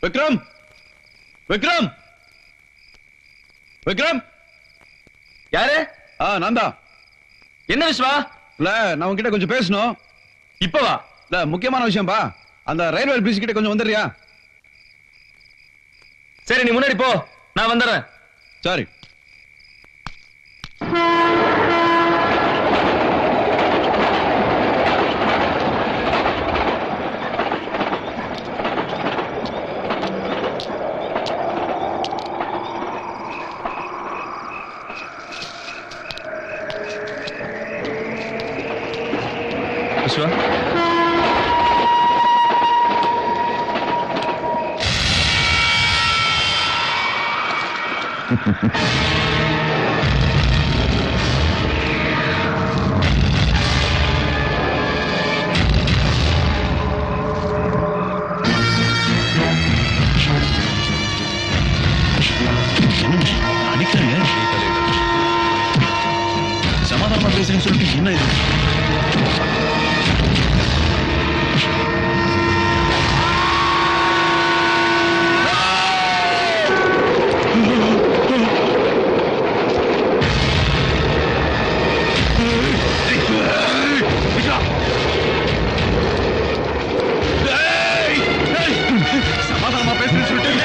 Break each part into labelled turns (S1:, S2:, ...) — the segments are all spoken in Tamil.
S1: விக்ரம் விக்ரம் விக்ரம்
S2: யாரு?
S1: நான் தான்.
S2: என்ன விஸ்வா?
S1: இல்ல நான் உன்கிட்ட கொஞ்சம் பேசணும்.
S2: இப்பவா?
S1: இல்ல முக்கியமான விஷயம்பா. அந்த ரயில்வே பிரிட்ஜ் கிட்ட கொஞ்சம் வந்துறியா?
S2: சரி நீ முன்னாடி போ, நான் வந்துடுறேன்.
S1: சரி.
S2: விஸ்வா
S1: சமாதானமா பேசுறேன்னு சொல்லிட்டு என்ன இது? சமாதானமா பேசுறேன்னு சொல்லிட்டு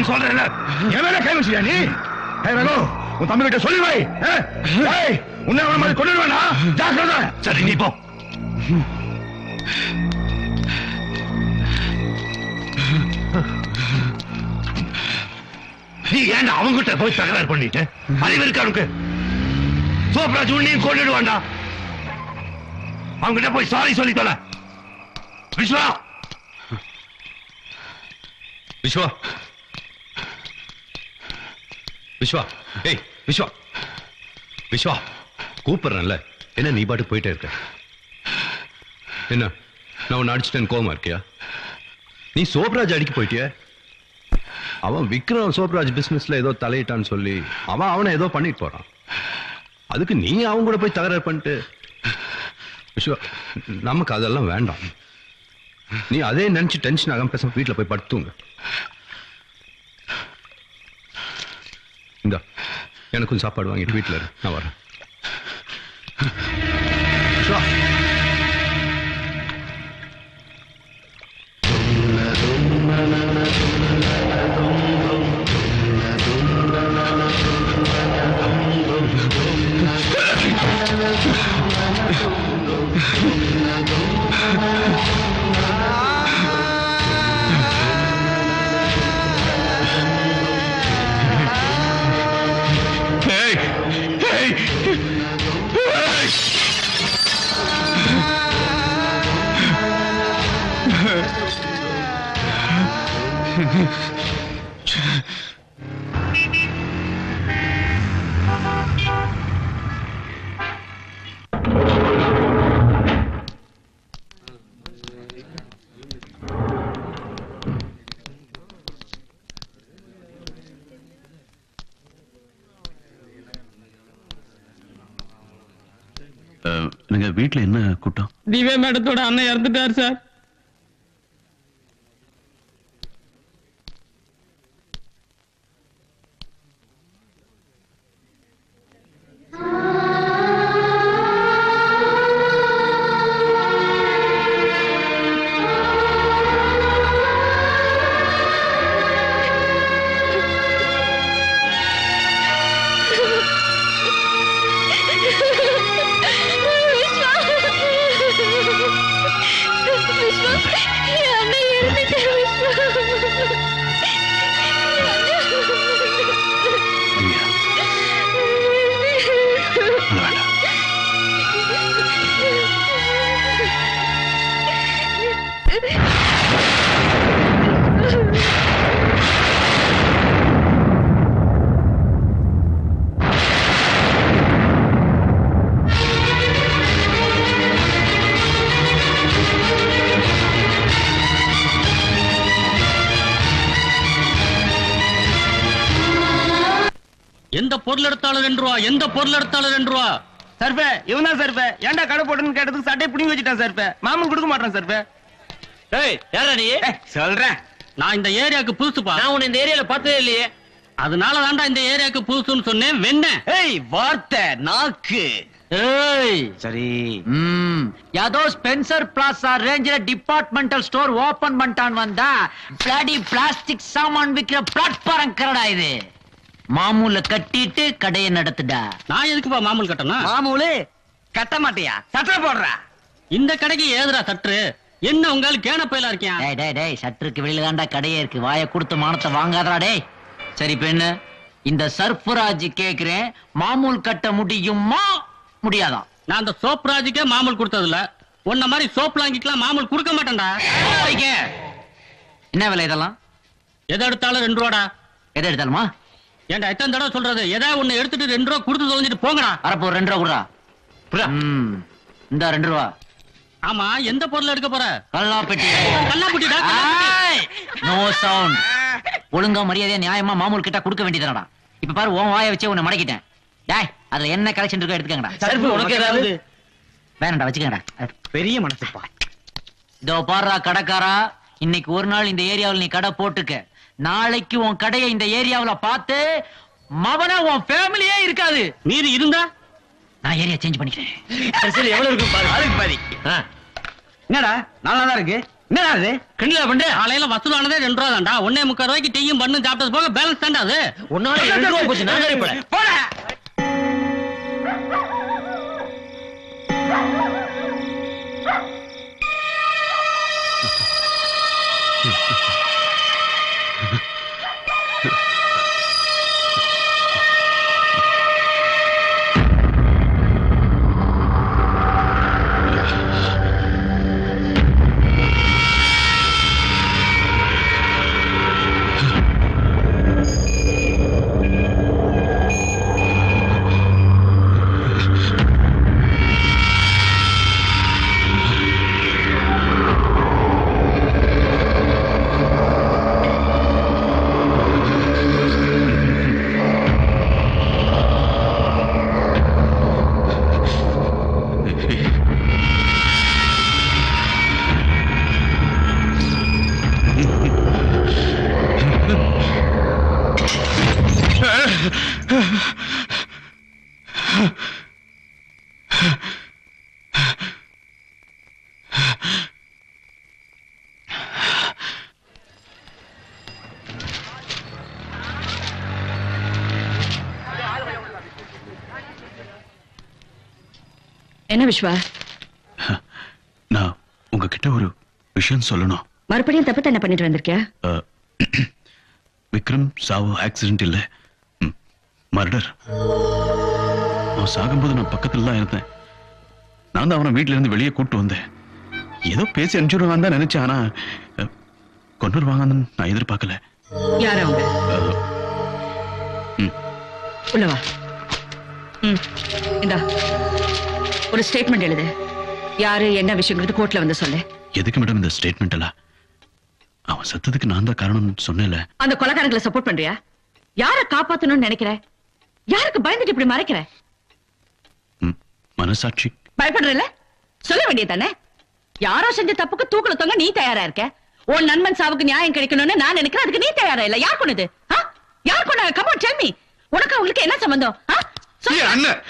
S1: சொல்றேன். கை வச்சியா நீ? உன் தம்பி கிட்ட சொல்லி வை. உன்னை மாதிரி கொண்டுடுவேனா? ஜாக்கிரதை. சரி நீ போ. நீ ஏன்டா அவங்கிட்ட போய் தகராறு பண்ணிட்டு? அறிவு இருக்கு அவனுக்கு? சோப்ராஜ் உன்னையும் கொண்டுடுவான்டா. அவங்கிட்ட போய் சாரி சொல்லி தொலை. விஸ்வா
S3: விஸ்வா விஸ்வா ஏய் விஸ்வா விஸ்வா கூப்பிடுறேன்ல, என்ன நீ பாட்டு போயிட்டே இருக்க? என்ன நான் உன்னை அடிச்சுட்டேன்னு கோவமா இருக்கியா? நீ சோப்ராஜ் அடிக்க போயிட்டிய. அவன் விக்ரம் சோப்ராஜ் பிசினஸ்ல ஏதோ தலையிட்டான்னு சொல்லி அவனை ஏதோ பண்ணிட்டு போறான். அதுக்கு நீ அவங்க கூட போய் தகராறு பண்ணிட்டு? விஸ்வா நமக்கு அதெல்லாம் வேண்டாம். நீ அதே நினைச்சு டென்ஷன் ஆகாம பேசாம வீட்டுல போய் படுத்துங்க. இந்தா எனக்கும் சாப்பாடு வாங்கிட்டு வீட்டுல இரு, நான் வரேன். விஸ்வா வீட்டுல என்ன கூட்டம்?
S4: திவ்யா மேடத்தோட அண்ணன் இறந்துட்டார் சார். எந்த பொருள் எடுத்தாலும் 2 ரூபா, எந்த பொருள் எடுத்தாலும் 2 ரூபா.
S5: சர்பே இவன் தான் சர்பே. ஏன்டா கடை போட்டுன்னு கேட்டதுக்கு சட்டையை பிடிங்கி வச்சுட்டான் சர்பே. மாமன் கொடுக்க மாட்டான் சர்பே.
S2: ஏய் யாரா நீ?
S5: சொல்றேன்,
S4: நான் இந்த ஏரியாவுக்கு புதுசுப்பா.
S2: நான் உன்னை இந்த ஏரியால பார்த்ததே இல்லையே.
S4: அதனால தான்டா இந்த ஏரியாவுக்கு புதுசுன்னு சொன்னேன். வெண்ண
S5: ஏய் வார்த்தை நாக்கு.
S6: ஏய்
S5: சரி
S6: யாதோ ஸ்பென்சர் பிளாசா ரேஞ்சில டிபார்ட்மெண்டல் ஸ்டோர் ஓபன் பண்ணிட்டான் வந்தா பிளாடி பிளாஸ்டிக் சாமான் விக்கிற பிளாட்ஃபார்ம் கரடா இது. மாமூல கட்டிட்டு கடையை நடத்துடா.
S4: நான் எதுக்குப்பா மாமூல் கட்டணும்?
S5: மாமூலு கட்ட மாட்டியா? சட்டை போடுறா.
S4: இந்த கடைக்கு ஏதுடா சற்று? என்ன உங்கால கேன பயிலா இருக்கேன்?
S6: டேய் டேய் டேய் சற்றுக்கு வெளியில தான்டா கடையே இருக்கு. வாயை கொடுத்து மானத்தை வாங்காதடா டேய். சரி பெண்ணு, இந்த சர்ஃபராஜ் கேக்குறேன், மாமூல் கட்ட முடியுமா முடியாதா?
S4: நான் அந்த சோப் ராஜுக்கே மாமூல் கொடுத்ததில்ல. உன்ன மாதிரி சோப் லாங்கிக்கலாம் மாமூல் கொடுக்க மாட்டேன்டா.
S6: என்ன விலை இதெல்லாம்?
S4: எதை எடுத்தாலும் 2 ரூபாடா.
S6: எதை எடுத்தாலுமா?
S4: ஏன்டா எத்தனை தடவை சொல்றது? ஏதாவது ஒண்ணு எடுத்துட்டு 2 ரூபா கொடுத்து தொலைஞ்சிட்டு போங்கடா.
S6: வரப்போ 2 ரூபா குடுறா. இந்த 2 ரூபா.
S4: ஆமா, எந்த பொருள் எடுக்க போற?
S6: கல்லாப்பெட்டி.
S4: கல்லாப்பட்டிடா.
S6: No sound. ஒழுங்கா மரியாதையா நியாயமா மாமூல் கிட்ட கொடுக்க வேண்டியதுடா. இப்ப பாரு உன் வாயை வச்சே உன்னை மடக்கிட்டேன். டேய் அதுல என்ன கலெக்ஷன் இருக்கோ எடுத்துக்கங்கடா.
S2: சர்பு உனக்கு ஏதாவது?
S6: வேணாம்டா வச்சுக்கங்கடா.
S5: பெரிய மனசுப்பா.
S6: இதோ பாருடா கடைக்காரா, இன்னைக்கு ஒரு நாள் இந்த ஏரியாவில் நீ கடை போட்டுக்க. நாளைக்கு உன் கடையை இந்த ஏரியாவுல பார்த்து மவன உன் ஃபேமிலியே இருக்காது.
S4: மீறி இருந்தா
S6: நான் ஏரியா சேஞ்ச் பண்ணிக்கிறேன்.
S2: சரி எவ்வளவு இருக்கும் பாரு.
S5: அதுக்கு பாதி. என்னடா நல்லா தான் இருக்கு. என்னடா அது?
S2: கிண்டலா பண்ற?
S4: காலையில வசூலானதே 2 ரூபா தான்டா. 1.25 ரூபாய்க்கு டீயும் பண்ணு சாப்பிட்டது போக பேலன்ஸ் தான்டா அது.
S2: உன்னால 2 ரூபா போச்சு. நான் சரி போல.
S5: போடா.
S7: என்ன விஸ்வா?
S1: நான் உங்ககிட்ட ஒரு விஷயம் சொல்லணும்.
S7: மறுபடியும் தப்பு என்ன பண்ணிட்டு வந்திருக்கியா?
S1: விக்ரம் சாவு ஆக்சிடென்ட் இல்ல, மர்டர். அவன் சாகும்போது நான் பக்கத்துல தான் இருந்தேன். நான் தான் அவனை வீட்டுல இருந்து வெளியே கூட்டு வந்தேன். ஏதோ பேசி அனுப்பிச்சுடுவாங்க தான் நினைச்சேன். ஆனா கொண்டுருவாங்கன்னு நான் எதிர்பார்க்கல.
S7: யார் அவங்க? உள்ளவா. இந்தா ஒரு ஸ்டேட்மெண்ட் எழுது. யாரு என்ன விஷயங்கிறது கோர்ட்ல வந்து சொல்லு.
S1: எதுக்கு மேடம் இந்த ஸ்டேட்மெண்ட் எல்லாம்? அவன் சத்தத்துக்கு நான் தான் காரணம் சொன்னேன்ல.
S7: அந்த கொலைகாரங்களை சப்போர்ட் பண்றியா? யார காப்பாத்தணும்னு நினைக்கிற? யாருக்கு பயந்துட்டு இப்படி மறைக்கிற?
S1: மனசாட்சி.
S7: பயப்படுறல சொல்ல வேண்டியதானே? யாரோ செஞ்ச தப்புக்கு தூக்குல தொங்க நீ தயாரா இருக்க. உன் நண்பன் சாவுக்கு நியாயம் கிடைக்கணும்னு நான் நினைக்கிறேன். அதுக்கு நீ தயாரா இல்ல. யார் கொண்டது? யார் கொண்டாங்க? Come on tell me. உனக்கு அவங்களுக்கு என்ன சம்பந்தம்?
S1: அண்ணன்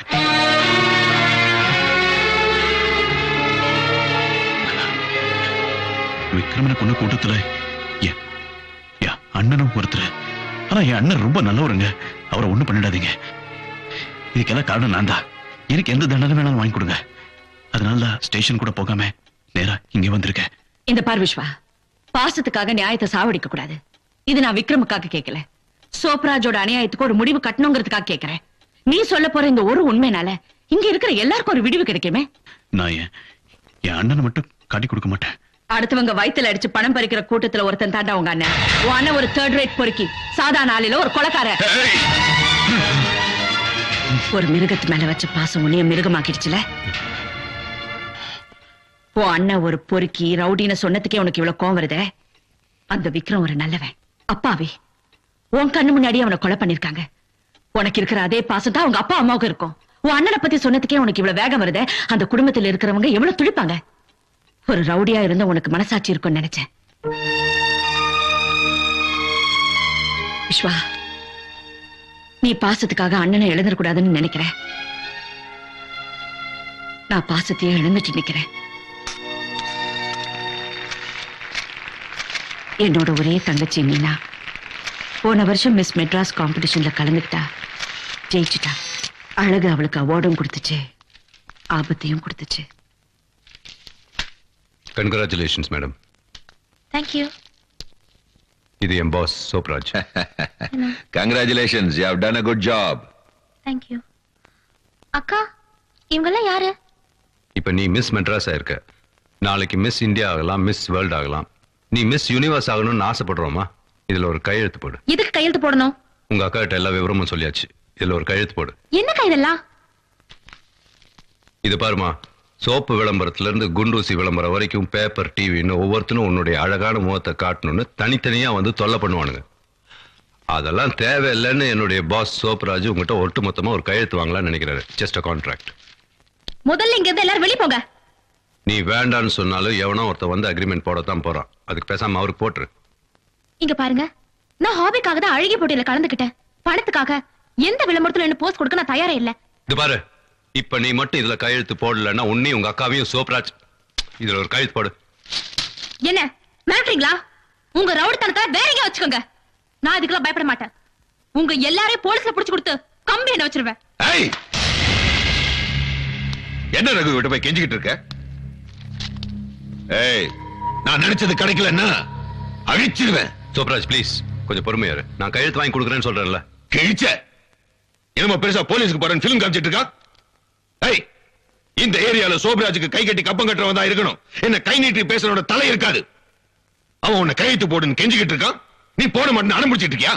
S1: விக்ரமனை கொண்ட கூட்டத்துல அண்ணனும் ஒருத்தர். ஆனா என் அண்ணன் ரொம்ப நல்லவருங்க. அவரை ஒண்ணும் பண்ணிடாதீங்க. இதுக்கெல்லாம் காரணம் நான் தான். எனக்கு எந்த தண்டனை வேணாலும் வாங்கி கொடுங்க. அதனால ஸ்டேஷன் கூட போகாம நேரா இங்க வந்திருக்கேன்.
S7: இந்த பார் விஸ்வா, பாசத்துக்காக நியாயத்தை சாவடிக்க கூடாது. இது நான் விக்ரமுக்காக கேட்கல. சோப்ராஜோட அநியாயத்துக்கு ஒரு முடிவு கட்டணுங்கிறதுக்காக கேட்கிறேன். நீ சொல்ல போற இந்த ஒரு உண்மைனால இங்க இருக்கிற எல்லாருக்கும் ஒரு விடிவு கிடைக்குமே.
S1: நான் என் அண்ணனை மட்டும் காட்டி கொடுக்க மாட்டேன்.
S7: அடுத்தவங்க வயித்துல அடிச்சு பணம் பறிக்கிற கூட்டத்துல ஒருத்தன் தாண்டா உங்க அண்ணன். உன் அண்ணன் ஒரு 3rd rate பொறுக்கி, சாதாரண ஆளில ஒரு கொலைக்கார. ஒரு மிருகத்து மேல வச்ச பாசம் உன்னைய மிருகமாக்கிடுச்சுல. உன் அண்ணன் ஒரு பொறுக்கி ரவுடின்னு சொன்னதுக்கே உனக்கு இவ்வளவு கோவம் வருதே. அந்த விக்ரம் ஒரு நல்லவன். அப்பாவி உன் கண்ணு முன்னாடி அவனை கொலை பண்ணிருக்காங்க. உனக்கு இருக்கிற அதே பாசம் தான் உங்க அப்பா அம்மாவுக்கு இருக்கும். உன் அண்ணனை பத்தி சொன்னதுக்கே உனக்கு இவ்வளவு வேகம் வருது. அந்த குடும்பத்தில் இருக்கிறவங்க எவ்வளவு துடிப்பாங்க. ஒரு ரவுடியா இருந்த உனக்கு மனசாட்சி இருக்கும்னு நினைச்சேன். விஸ்வா, நீ பாசத்துக்காக அண்ணனை இழந்துடக்கூடாதுன்னு நினைக்கிறேன். நான் பாசத்தையே இழந்துட்டு நிக்கிறேன். என்னோட ஒரே தங்கச்சி மீனா போன வருஷம் மிஸ் மெட்ராஸ் காம்படிஷன்ல கலந்துக்கிட்டா, ஜெயிச்சுட்டா. அழகு அவளுக்கு அவார்டும் கொடுத்துச்சு, ஆபத்தையும் கொடுத்துச்சு.
S3: Congratulations madam.
S8: தேங்க்யூ.
S3: இது என் boss Sobhraj.
S9: Congratulations, you have done a good job.
S8: Thank you. அக்கா, இவங்கெல்லாம் யாரு?
S3: இப்ப நீ மிஸ் மெட்ராஸ் ஆயிருக்க, நாளைக்கு மிஸ் இந்தியா ஆகலாம், மிஸ் வேர்ல்ட் ஆகலாம். நீ மிஸ் யூனிவர்ஸ் ஆகணும்னு ஆசைப்படுறோமா? இதுல ஒரு கையெழுத்து போடு.
S8: எதுக்கு கையெழுத்து போடணும்?
S3: உங்க அக்கா கிட்ட எல்லா விவரமும் சொல்லியாச்சு. இதுல ஒரு கையெழுத்து போடு.
S8: என்னக்கா இதெல்லாம்?
S3: இது பாருமா, சோப்பு விளம்பரத்துல இருந்து குண்டூசி விளம்பரம் வரைக்கும் பேப்பர், டிவின்னு ஒவ்வொருத்தனும் உன்னுடைய அழகான முகத்தை காட்டணும்னு தனித்தனியா வந்து தொல்லை பண்ணுவானுங்க. அதெல்லாம் தேவையில்லைன்னு என்னுடைய பாஸ் சோப்ராஜ் உங்ககிட்ட ஒட்டு மொத்தமா ஒரு கையெழுத்து வாங்கலாம்னு நினைக்கிறாரு. Just a contract.
S8: முதல்ல இங்க இருந்து எல்லாரும் வெளிய போங்க.
S3: நீ வேண்டான்னு சொன்னாலும் எவனோ ஒருத்த வந்து அக்ரிமெண்ட் போடத்தான் போறான். அதுக்கு பேசாம அவருக்கு போட்டுரு.
S8: இங்க பாருங்க, நான் ஹாபிக்காக தான் அழகி போட்டியில கலந்துக்கிட்டேன். பணத்துக்காக எந்த விளம்பரத்துல என்ன போஸ்ட் கொடுக்க நான் தயாரே இல்ல.
S3: இது பாரு, இப்ப நீ மட்டும் இதுல கையெழுத்து போடலன்னா உன்னையும் உங்க அக்காவையும் சோப்ராஜ் இதுல ஒரு கையெழுத்து போடு.
S8: என்ன மிரட்டுறீங்களா? உங்க ரவுடித்தனத்தை வேற எங்க வச்சுக்கோங்க. நான் இதுக்கெல்லாம் பயப்பட மாட்டேன். உங்க எல்லாரையும் போலீஸ்ல புடிச்சு கொடுத்து கம்பி என்ன வச்சிருவேன்.
S9: என்ன ரகு விட்டு போய் கெஞ்சிக்கிட்டு இருக்க? ஏய், நான் நினைச்சது கிடைக்கலன்னா அழிச்சிருவேன்.
S3: சோப்ராஜ் ப்ளீஸ் கொஞ்சம் பொறுமையா இரு. நான் கையெழுத்து வாங்கி கொடுக்குறேன்னு சொல்றேன்ல.
S9: கிழிச்ச என்னமோ பெருசா போலீஸ்க்கு போறேன்னு பிலிம் காமிச்சிட்டு இருக்கா? ஏய், இந்த ஏரியால சோப்ராஜுக்கு கை கட்டி கப்பம் கட்டுறவன் தான் இருக்கணும். என்ன கை நீட்டி பேசுறோட தலை இருக்காது. அவன் உன்னை கையெழுத்து போடுன்னு கெஞ்சிக்கிட்டு இருக்கான். நீ போட மாட்டேன்னு அனுப்பிச்சிட்டு இருக்கியா?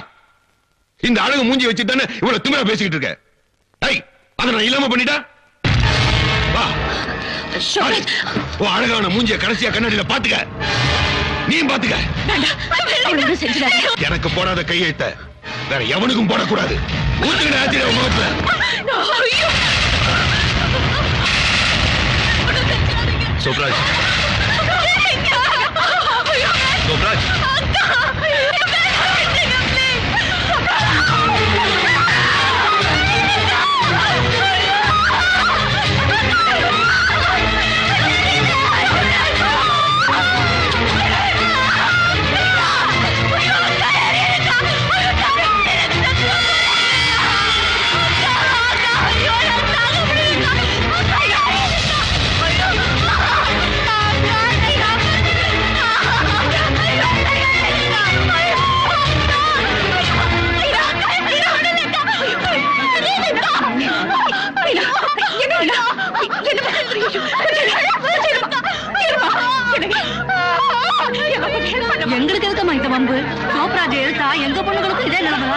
S9: இந்த அழகு மூஞ்சி வச்சுட்டு தானே இவ்வளவு திமிரா பேசிக்கிட்டு இருக்க. ஏய், அதை நான் இல்லாம பண்ணிட்டா வா. அழகான மூஞ்சிய கடைசியா கண்ணாடியில பாத்துக்க. நீ பாத்துக்க. எனக்கு போடாத கையெழுத்த வேற எவனுக்கும் போடக்கூடாது. முகத்துல
S3: சோப்ராஜ், சோப்ராஜ்,
S7: எங்களுக்கு இருக்கமா இந்த வம்பு? சோப்ராஜ் எழுத்தா எங்க பொண்ணுகளுக்கும் இதே நிலைமை.